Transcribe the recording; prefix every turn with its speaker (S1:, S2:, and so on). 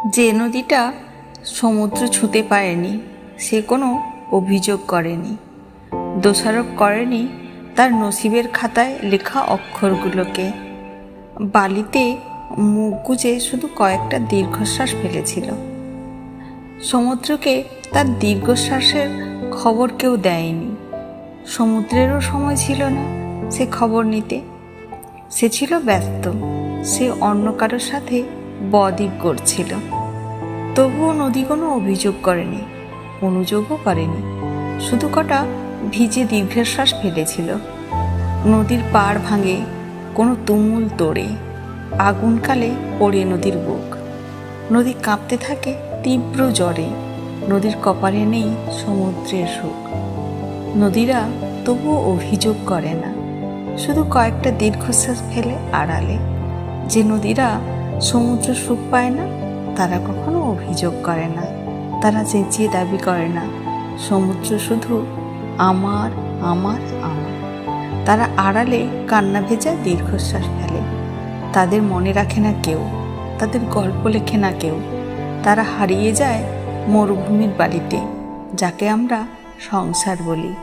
S1: যে নদীটা সমুদ্র ছুঁতে পারেনি সে কোনো অভিযোগ করেনি, দোষারোপ করেনি তার নসিবের খাতায় লেখা অক্ষরগুলোকে। বালিতে মুখ গুজে শুধু কয়েকটা দীর্ঘশ্বাস ফেলেছিল। সমুদ্রকে তার দীর্ঘশ্বাসের খবর কেউ দেয়নি। সমুদ্রেরও সময় ছিল না সে খবর নিতে। সে ছিল ব্যস্ত, সে অন্য কারোর সাথে বদ্বীপ করছিল। তবুও নদী কোনো অভিযোগ করেনি, অনুযোগও করেনি, শুধু কটা ভিজে দীর্ঘশ্বাস ফেলেছিল। নদীর পাড় ভাঙে কোনো তুমুল তোড়ে, আগুনকালে পড়ে নদীর বুক। নদী কাঁপতে থাকে তীব্র জ্বরে, নদীর কপালে নেই সমুদ্রের সুখ। নদীরা তবুও অভিযোগ করে না, শুধু কয়েকটা দীর্ঘশ্বাস ফেলে আড়ালে। যে নদীরা সমুদ্র সুখ পায় না তারা কখনো অভিযোগ করে না, তারা চেঁচিয়ে দাবি করে না সমুদ্র শুধু আমার আমার আমার। তারা আড়ালে কান্না ভেজা দীর্ঘশ্বাস ফেলে। তাদের মনে রাখে না কেউ, তাদের গল্প লেখে না কেউ। তারা হারিয়ে যায় মরুভূমির বালিতে, যাকে আমরা সংসার বলি।